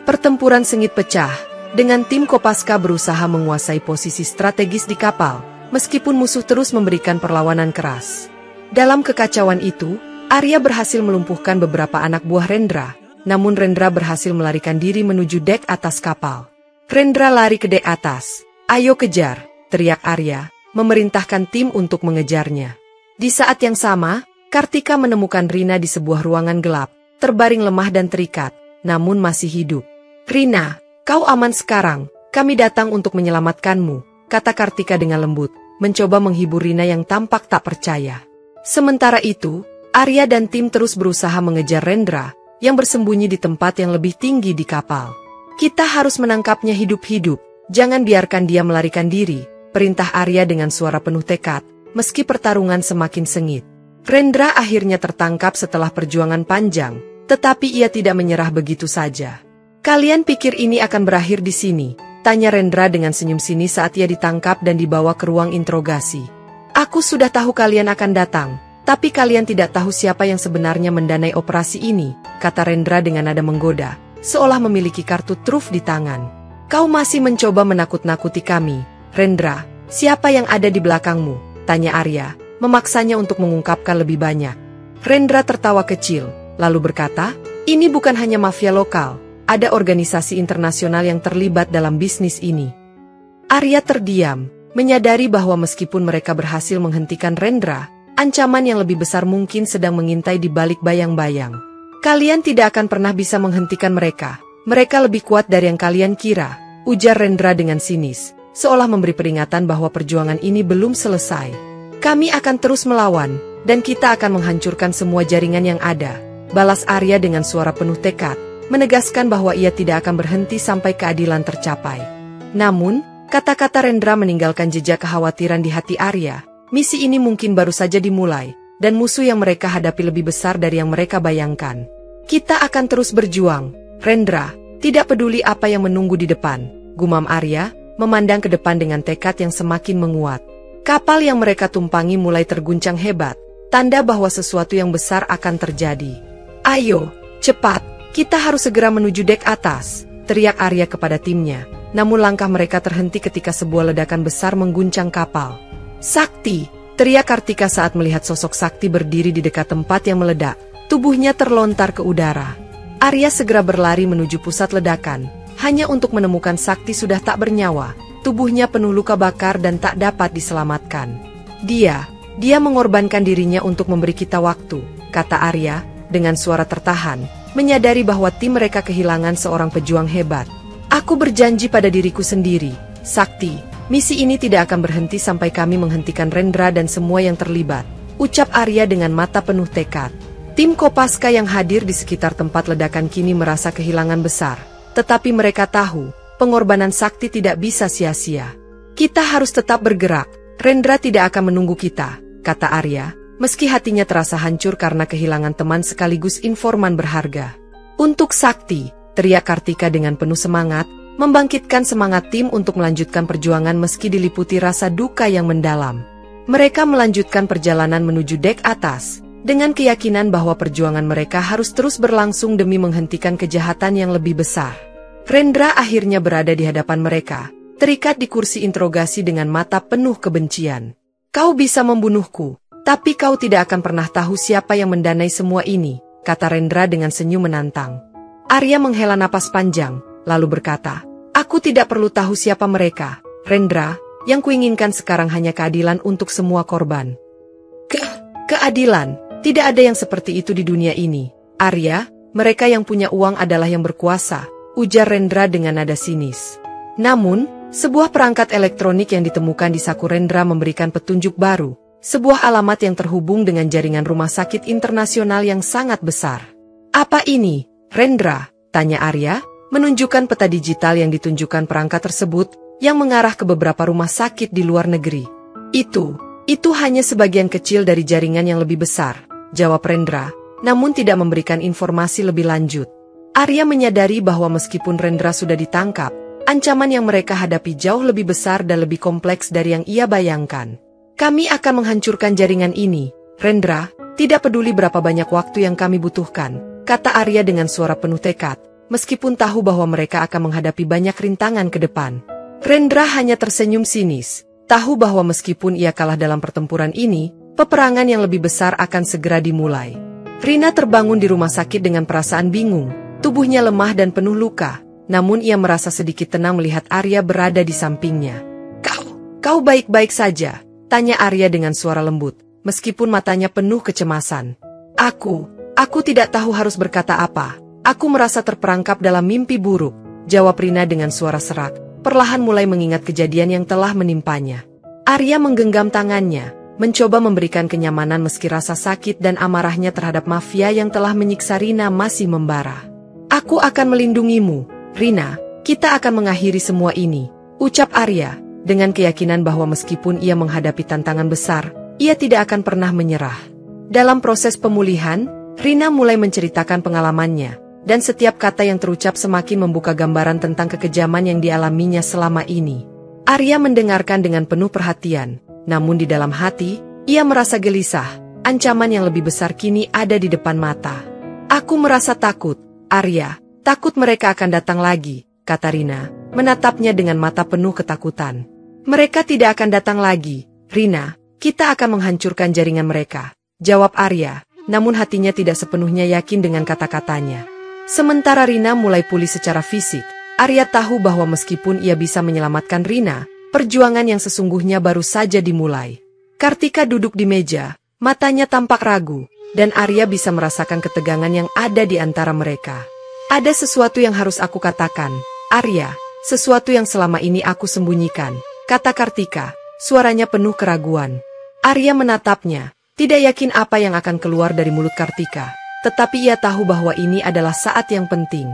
Pertempuran sengit pecah, dengan tim Kopaska berusaha menguasai posisi strategis di kapal, meskipun musuh terus memberikan perlawanan keras. Dalam kekacauan itu, Arya berhasil melumpuhkan beberapa anak buah Rendra, namun Rendra berhasil melarikan diri menuju dek atas kapal. Rendra lari ke dek atas. Ayo kejar, teriak Arya, memerintahkan tim untuk mengejarnya. Di saat yang sama, Kartika menemukan Rina di sebuah ruangan gelap, terbaring lemah dan terikat, namun masih hidup. Rina, kau aman sekarang, kami datang untuk menyelamatkanmu, kata Kartika dengan lembut, mencoba menghibur Rina yang tampak tak percaya. Sementara itu, Arya dan tim terus berusaha mengejar Rendra, yang bersembunyi di tempat yang lebih tinggi di kapal. Kita harus menangkapnya hidup-hidup, jangan biarkan dia melarikan diri, perintah Arya dengan suara penuh tekad, meski pertarungan semakin sengit. Rendra akhirnya tertangkap setelah perjuangan panjang, tetapi ia tidak menyerah begitu saja. Kalian pikir ini akan berakhir di sini? Tanya Rendra dengan senyum sinis saat ia ditangkap dan dibawa ke ruang interogasi. Aku sudah tahu kalian akan datang, tapi kalian tidak tahu siapa yang sebenarnya mendanai operasi ini, kata Rendra dengan nada menggoda, seolah memiliki kartu truf di tangan. Kau masih mencoba menakut-nakuti kami, Rendra, siapa yang ada di belakangmu? Tanya Arya, memaksanya untuk mengungkapkan lebih banyak. Rendra tertawa kecil, lalu berkata, ini bukan hanya mafia lokal, ada organisasi internasional yang terlibat dalam bisnis ini. Arya terdiam, menyadari bahwa meskipun mereka berhasil menghentikan Rendra, ancaman yang lebih besar mungkin sedang mengintai di balik bayang-bayang. Kalian tidak akan pernah bisa menghentikan mereka. Mereka lebih kuat dari yang kalian kira, ujar Rendra dengan sinis, seolah memberi peringatan bahwa perjuangan ini belum selesai. Kami akan terus melawan, dan kita akan menghancurkan semua jaringan yang ada, balas Arya dengan suara penuh tekad, menegaskan bahwa ia tidak akan berhenti sampai keadilan tercapai. Namun, kata-kata Rendra meninggalkan jejak kekhawatiran di hati Arya. Misi ini mungkin baru saja dimulai, dan musuh yang mereka hadapi lebih besar dari yang mereka bayangkan. Kita akan terus berjuang, Rendra, tidak peduli apa yang menunggu di depan, gumam Arya, memandang ke depan dengan tekad yang semakin menguat. Kapal yang mereka tumpangi mulai terguncang hebat, tanda bahwa sesuatu yang besar akan terjadi. Ayo, cepat, kita harus segera menuju dek atas, teriak Arya kepada timnya, namun langkah mereka terhenti ketika sebuah ledakan besar mengguncang kapal. Sakti, teriak Kartika saat melihat sosok Sakti berdiri di dekat tempat yang meledak. Tubuhnya terlontar ke udara. Arya segera berlari menuju pusat ledakan, hanya untuk menemukan Sakti sudah tak bernyawa. Tubuhnya penuh luka bakar dan tak dapat diselamatkan. Dia mengorbankan dirinya untuk memberi kita waktu, kata Arya, dengan suara tertahan, menyadari bahwa tim mereka kehilangan seorang pejuang hebat. Aku berjanji pada diriku sendiri, Sakti, misi ini tidak akan berhenti sampai kami menghentikan Rendra dan semua yang terlibat, ucap Arya dengan mata penuh tekad. Tim Kopaska yang hadir di sekitar tempat ledakan kini merasa kehilangan besar, tetapi mereka tahu, pengorbanan Sakti tidak bisa sia-sia. Kita harus tetap bergerak, Rendra tidak akan menunggu kita, kata Arya, meski hatinya terasa hancur karena kehilangan teman sekaligus informan berharga. Untuk Sakti, teriak Kartika dengan penuh semangat, membangkitkan semangat tim untuk melanjutkan perjuangan meski diliputi rasa duka yang mendalam. Mereka melanjutkan perjalanan menuju dek atas, dengan keyakinan bahwa perjuangan mereka harus terus berlangsung demi menghentikan kejahatan yang lebih besar. Rendra akhirnya berada di hadapan mereka, terikat di kursi interogasi dengan mata penuh kebencian. "Kau bisa membunuhku, tapi kau tidak akan pernah tahu siapa yang mendanai semua ini," kata Rendra dengan senyum menantang. Arya menghela napas panjang, lalu berkata, "Aku tidak perlu tahu siapa mereka, Rendra. Yang kuinginkan sekarang hanya keadilan untuk semua korban." Keadilan? Tidak ada yang seperti itu di dunia ini, Arya. Mereka yang punya uang adalah yang berkuasa, ujar Rendra dengan nada sinis. Namun, sebuah perangkat elektronik yang ditemukan di saku Rendra memberikan petunjuk baru. Sebuah alamat yang terhubung dengan jaringan rumah sakit internasional yang sangat besar. "Apa ini, Rendra?" tanya Arya, menunjukkan peta digital yang ditunjukkan perangkat tersebut, yang mengarah ke beberapa rumah sakit di luar negeri. Itu hanya sebagian kecil dari jaringan yang lebih besar, jawab Rendra, namun tidak memberikan informasi lebih lanjut. Arya menyadari bahwa meskipun Rendra sudah ditangkap, ancaman yang mereka hadapi jauh lebih besar dan lebih kompleks dari yang ia bayangkan. "Kami akan menghancurkan jaringan ini, Rendra, tidak peduli berapa banyak waktu yang kami butuhkan," kata Arya dengan suara penuh tekad, meskipun tahu bahwa mereka akan menghadapi banyak rintangan ke depan. Rendra hanya tersenyum sinis, tahu bahwa meskipun ia kalah dalam pertempuran ini, peperangan yang lebih besar akan segera dimulai. Rina terbangun di rumah sakit dengan perasaan bingung, tubuhnya lemah dan penuh luka, namun ia merasa sedikit tenang melihat Arya berada di sampingnya. Kau baik-baik saja?" tanya Arya dengan suara lembut, meskipun matanya penuh kecemasan. Aku tidak tahu harus berkata apa. Aku merasa terperangkap dalam mimpi buruk," jawab Rina dengan suara serak, perlahan mulai mengingat kejadian yang telah menimpanya. Arya menggenggam tangannya, mencoba memberikan kenyamanan meski rasa sakit dan amarahnya terhadap mafia yang telah menyiksa Rina masih membara. "Aku akan melindungimu, Rina, kita akan mengakhiri semua ini," ucap Arya, dengan keyakinan bahwa meskipun ia menghadapi tantangan besar, ia tidak akan pernah menyerah. Dalam proses pemulihan, Rina mulai menceritakan pengalamannya, dan setiap kata yang terucap semakin membuka gambaran tentang kekejaman yang dialaminya selama ini. Arya mendengarkan dengan penuh perhatian, namun di dalam hati, ia merasa gelisah, ancaman yang lebih besar kini ada di depan mata. "Aku merasa takut, Arya, takut mereka akan datang lagi," kata Rina, menatapnya dengan mata penuh ketakutan. "Mereka tidak akan datang lagi, Rina, kita akan menghancurkan jaringan mereka," jawab Arya, namun hatinya tidak sepenuhnya yakin dengan kata-katanya. Sementara Rina mulai pulih secara fisik, Arya tahu bahwa meskipun ia bisa menyelamatkan Rina, perjuangan yang sesungguhnya baru saja dimulai. Kartika duduk di meja, matanya tampak ragu, dan Arya bisa merasakan ketegangan yang ada di antara mereka. "Ada sesuatu yang harus aku katakan, Arya, sesuatu yang selama ini aku sembunyikan," kata Kartika, suaranya penuh keraguan. Arya menatapnya, tidak yakin apa yang akan keluar dari mulut Kartika, tetapi ia tahu bahwa ini adalah saat yang penting.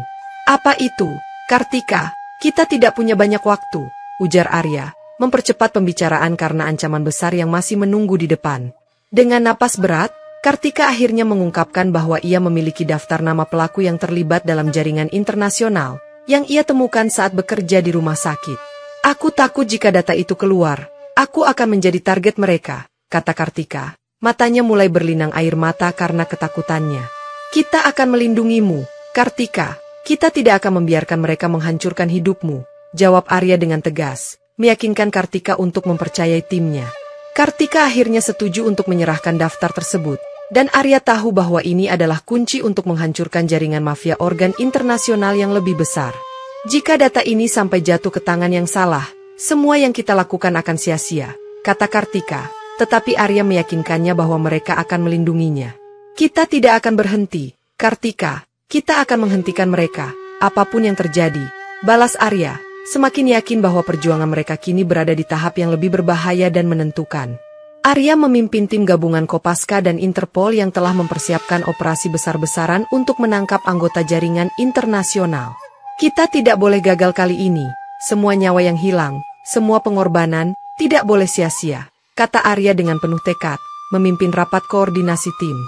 "Apa itu, Kartika? Kita tidak punya banyak waktu," ujar Arya, mempercepat pembicaraan karena ancaman besar yang masih menunggu di depan. Dengan napas berat, Kartika akhirnya mengungkapkan bahwa ia memiliki daftar nama pelaku yang terlibat dalam jaringan internasional, yang ia temukan saat bekerja di rumah sakit. "Aku takut jika data itu keluar, aku akan menjadi target mereka," kata Kartika. Matanya mulai berlinang air mata karena ketakutannya. "Kita akan melindungimu, Kartika. Kita tidak akan membiarkan mereka menghancurkan hidupmu," jawab Arya dengan tegas, meyakinkan Kartika untuk mempercayai timnya. Kartika akhirnya setuju untuk menyerahkan daftar tersebut, dan Arya tahu bahwa ini adalah kunci untuk menghancurkan jaringan mafia organ internasional yang lebih besar. "Jika data ini sampai jatuh ke tangan yang salah, semua yang kita lakukan akan sia-sia," kata Kartika, tetapi Arya meyakinkannya bahwa mereka akan melindunginya. "Kita tidak akan berhenti, Kartika, kita akan menghentikan mereka, apapun yang terjadi," balas Arya, semakin yakin bahwa perjuangan mereka kini berada di tahap yang lebih berbahaya dan menentukan. Arya memimpin tim gabungan Kopaska dan Interpol yang telah mempersiapkan operasi besar-besaran untuk menangkap anggota jaringan internasional. "Kita tidak boleh gagal kali ini, semua nyawa yang hilang, semua pengorbanan, tidak boleh sia-sia," kata Arya dengan penuh tekad, memimpin rapat koordinasi tim.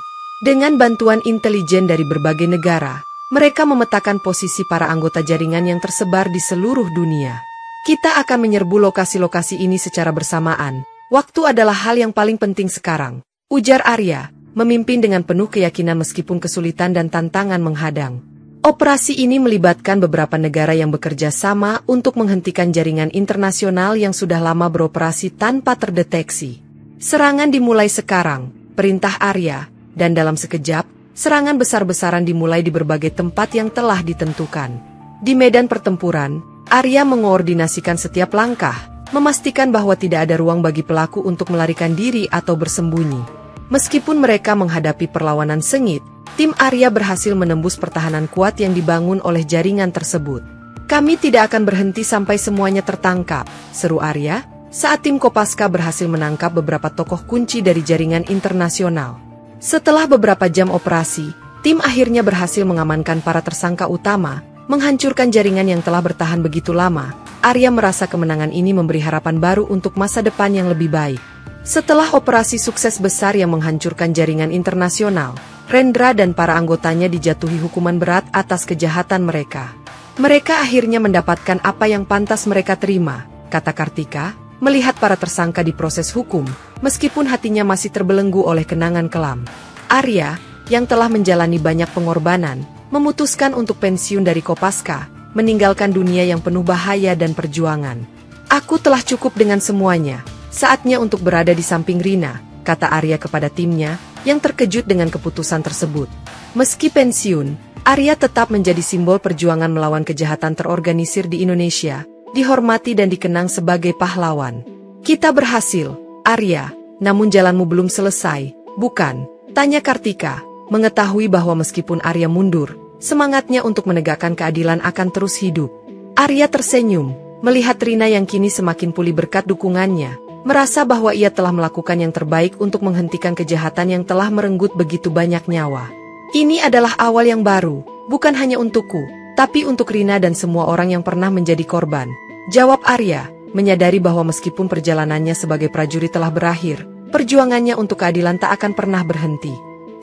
Dengan bantuan intelijen dari berbagai negara, mereka memetakan posisi para anggota jaringan yang tersebar di seluruh dunia. Kita akan menyerbu lokasi-lokasi ini secara bersamaan. Waktu adalah hal yang paling penting sekarang, ujar Arya, memimpin dengan penuh keyakinan meskipun kesulitan dan tantangan menghadang. Operasi ini melibatkan beberapa negara yang bekerja sama untuk menghentikan jaringan internasional yang sudah lama beroperasi tanpa terdeteksi. Serangan dimulai sekarang, perintah Arya, dan dalam sekejap, serangan besar-besaran dimulai di berbagai tempat yang telah ditentukan. Di medan pertempuran, Arya mengoordinasikan setiap langkah, memastikan bahwa tidak ada ruang bagi pelaku untuk melarikan diri atau bersembunyi. Meskipun mereka menghadapi perlawanan sengit, tim Arya berhasil menembus pertahanan kuat yang dibangun oleh jaringan tersebut. Kami tidak akan berhenti sampai semuanya tertangkap, seru Arya, saat tim Kopaska berhasil menangkap beberapa tokoh kunci dari jaringan internasional. Setelah beberapa jam operasi, tim akhirnya berhasil mengamankan para tersangka utama, menghancurkan jaringan yang telah bertahan begitu lama. Arya merasa kemenangan ini memberi harapan baru untuk masa depan yang lebih baik. Setelah operasi sukses besar yang menghancurkan jaringan internasional, Rendra dan para anggotanya dijatuhi hukuman berat atas kejahatan mereka. Mereka akhirnya mendapatkan apa yang pantas mereka terima, kata Kartika, melihat para tersangka di proses hukum, meskipun hatinya masih terbelenggu oleh kenangan kelam. Arya, yang telah menjalani banyak pengorbanan, memutuskan untuk pensiun dari Kopaska, meninggalkan dunia yang penuh bahaya dan perjuangan. Aku telah cukup dengan semuanya, saatnya untuk berada di samping Rina, kata Arya kepada timnya, yang terkejut dengan keputusan tersebut. Meski pensiun, Arya tetap menjadi simbol perjuangan melawan kejahatan terorganisir di Indonesia, dihormati dan dikenang sebagai pahlawan. Kita berhasil, Arya, namun jalanmu belum selesai, bukan? Tanya Kartika, mengetahui bahwa meskipun Arya mundur, semangatnya untuk menegakkan keadilan akan terus hidup. Arya tersenyum, melihat Rina yang kini semakin pulih berkat dukungannya, merasa bahwa ia telah melakukan yang terbaik untuk menghentikan kejahatan yang telah merenggut begitu banyak nyawa. Ini adalah awal yang baru, bukan hanya untukku, tapi untuk Rina dan semua orang yang pernah menjadi korban, jawab Arya, menyadari bahwa meskipun perjalanannya sebagai prajurit telah berakhir, perjuangannya untuk keadilan tak akan pernah berhenti.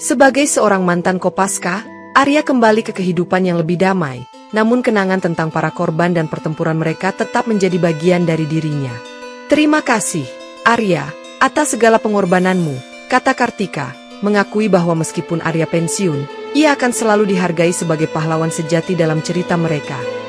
Sebagai seorang mantan Kopaska, Arya kembali ke kehidupan yang lebih damai, namun kenangan tentang para korban dan pertempuran mereka tetap menjadi bagian dari dirinya. Terima kasih, Arya, atas segala pengorbananmu, kata Kartika, mengakui bahwa meskipun Arya pensiun, ia akan selalu dihargai sebagai pahlawan sejati dalam cerita mereka.